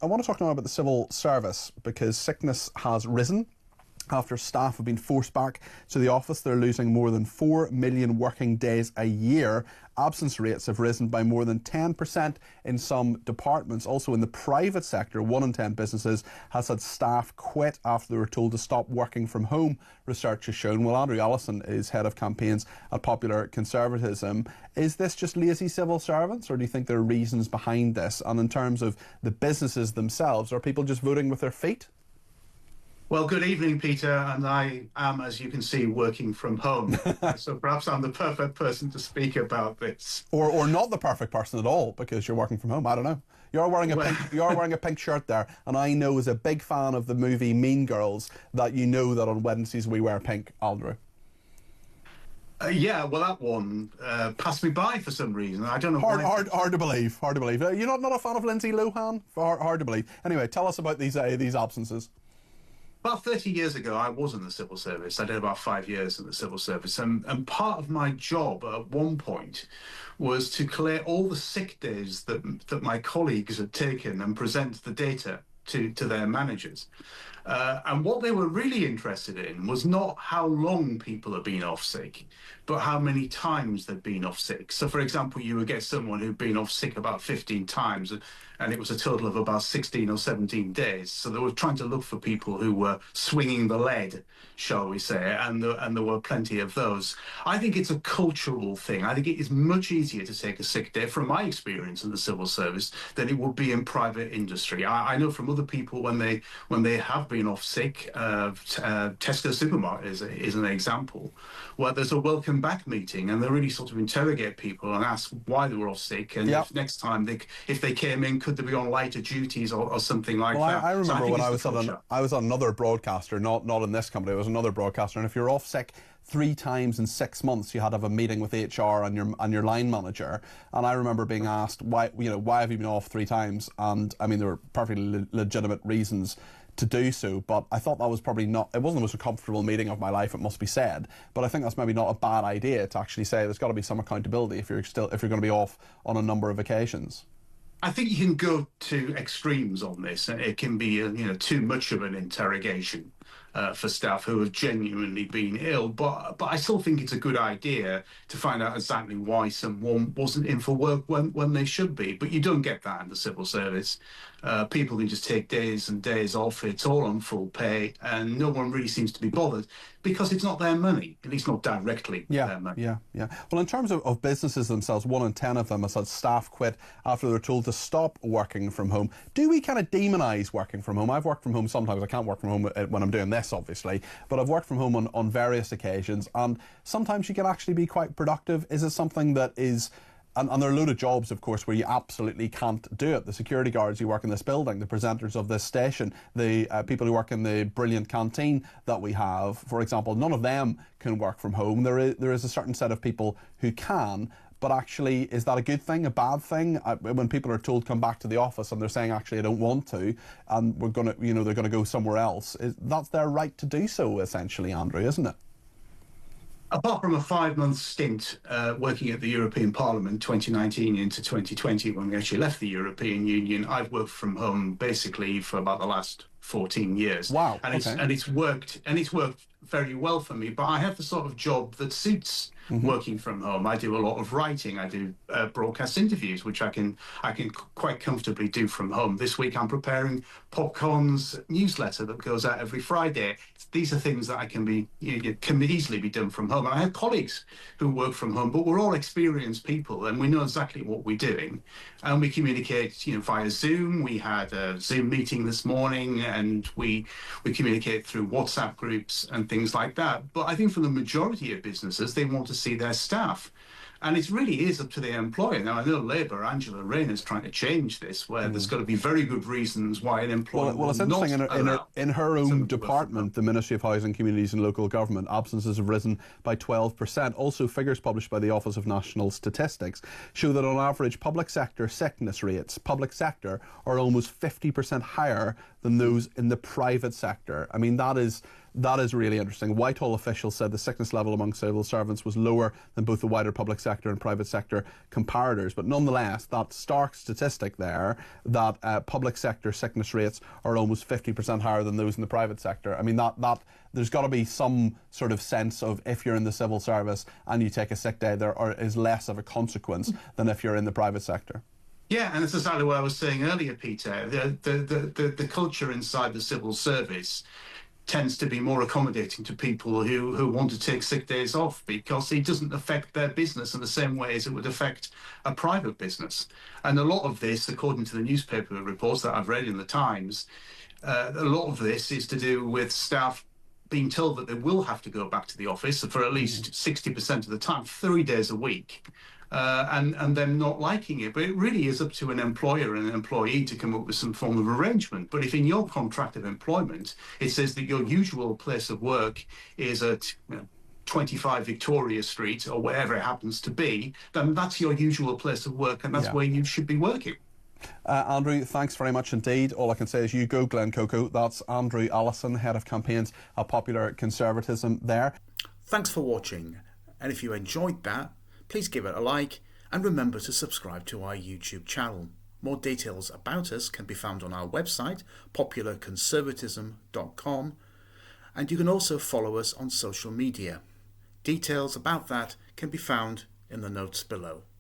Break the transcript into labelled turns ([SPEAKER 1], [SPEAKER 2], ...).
[SPEAKER 1] I want to talk now about the civil service, because sickness has risen after staff have been forced back to the office. They're losing more than 4 million working days a year. Absence rates have risen by more than 10% in some departments. Also in the private sector, 1 in 10 businesses has had staff quit after they were told to stop working from home, research has shown. Well, Allison is head of campaigns at Popular Conservatism. Is this just lazy civil servants, or do you think there are reasons behind this? And in terms of the businesses themselves, are people just voting with their feet?
[SPEAKER 2] Well, good evening, Peter, and I am, as you can see, working from home. So perhaps I'm the perfect person to speak about this.
[SPEAKER 1] Or not the perfect person at all, because you're working from home. I don't know. You're wearing a pink shirt there, and I know, as a big fan of the movie Mean Girls, that you know that on Wednesdays we wear pink, Andrew.
[SPEAKER 2] Yeah, well, that one passed me by for some reason. I don't know.
[SPEAKER 1] Hard to believe. Hard to believe. You're not a fan of Lindsay Lohan? Hard to believe. Anyway, tell us about these absences.
[SPEAKER 2] About 30 years ago, I was in the civil service. I did about 5 years in the civil service. And part of my job at one point was to collect all the sick days that my colleagues had taken and present the data to their managers. And what they were really interested in was not how long people had been off sick, but how many times they'd been off sick. So, for example, you would get someone who'd been off sick about 15 times, and it was a total of about 16 or 17 days. So they were trying to look for people who were swinging the lead, shall we say, and there were plenty of those. I think it's a cultural thing. I think it is much easier to take a sick day, from my experience in the civil service, than it would be in private industry. I know from other people when they have been off sick, Tesco supermarket is an example, where there's a welcome back meeting, and they really sort of interrogate people and ask why they were off sick, and if next time if they came in, could they be on lighter duties or something like that.
[SPEAKER 1] I remember when I was on another broadcaster, not in this company, it was another broadcaster, and if you're off sick 3 times in 6 months, you had to have a meeting with HR and your line manager. And I remember being asked, why have you been off 3 times? And I mean, there were perfectly legitimate reasons to do so, but I thought that was probably not, it wasn't the most comfortable meeting of my life, it must be said, but I think that's maybe not a bad idea to actually say there's got to be some accountability if you're going to be off on a number of occasions.
[SPEAKER 2] I think you can go to extremes on this, and it can be too much of an interrogation for staff who have genuinely been ill. But I still think it's a good idea to find out exactly why someone wasn't in for work when they should be. But you don't get that in the civil service. People can just take days and days off. It's all on full pay, and no one really seems to be bothered because it's not their money, at least not directly their money.
[SPEAKER 1] Yeah. Well, in terms of businesses themselves, 1 in 10 of them has had staff quit after they were told to stop working from home. Do we kind of demonise working from home? I've worked from home sometimes. I can't work from home when I'm doing this, obviously, but I've worked from home on various occasions, and sometimes you can actually be quite productive. Is it something that is... And there are a load of jobs, of course, where you absolutely can't do it. The security guards who work in this building, the presenters of this station, the people who work in the brilliant canteen that we have, for example, none of them can work from home. There is a certain set of people who can, but actually, is that a good thing, a bad thing? When people are told come back to the office and they're saying, actually, I don't want to, and they're going to go somewhere else, that's their right to do so, essentially, Andrew, isn't it?
[SPEAKER 2] Apart from a 5-month stint working at the European Parliament, 2019 into 2020, when we actually left the European Union, I've worked from home basically for about the last 14 years.
[SPEAKER 1] Wow.
[SPEAKER 2] And it's worked very well for me, but I have the sort of job that suits working from home. I do a lot of writing. I do broadcast interviews, which I can quite comfortably do from home. This week I'm preparing Popcorn's newsletter that goes out every Friday. These are things that can easily be done from home. And I have colleagues who work from home, but we're all experienced people and we know exactly what we're doing. And we communicate, via Zoom. We had a Zoom meeting this morning, and we communicate through WhatsApp groups and things like that. But I think for the majority of businesses, they want to see their staff. And it really is up to the employer. Now, I know Labour, Angela Rayner, is trying to change this, where there's got to be very good reasons why an employer
[SPEAKER 1] Well, it's interesting, in her own department, the Ministry of Housing, Communities and Local Government, absences have risen by 12%. Also, figures published by the Office of National Statistics show that on average, public sector sickness rates, are almost 50% higher than those in the private sector. I mean, that is That is really interesting. Whitehall officials said the sickness level among civil servants was lower than both the wider public sector and private sector comparators. But nonetheless, that stark statistic there, that public sector sickness rates are almost 50% higher than those in the private sector. I mean, that there's got to be some sort of sense of, if you're in the civil service and you take a sick day, is less of a consequence than if you're in the private sector.
[SPEAKER 2] Yeah, and it's exactly what I was saying earlier, Peter. The culture inside the civil service tends to be more accommodating to people who want to take sick days off, because it doesn't affect their business in the same way as it would affect a private business. And a lot of this, according to the newspaper reports that I've read in the Times, a lot of this is to do with staff being told that they will have to go back to the office for at least 60% of the time, 3 days a week. And them not liking it. But it really is up to an employer and an employee to come up with some form of arrangement. But if in your contract of employment it says that your usual place of work is at 25 Victoria Street or wherever it happens to be, then that's your usual place of work, and that's where you should be working.
[SPEAKER 1] Andrew, thanks very much indeed. All I can say is you go, Glen Coco. That's Andrew Allison, Head of Campaigns at Popular Conservatism there.
[SPEAKER 3] Thanks for watching, and if you enjoyed that, please give it a like and remember to subscribe to our YouTube channel. More details about us can be found on our website, popularconservatism.com, and you can also follow us on social media. Details about that can be found in the notes below.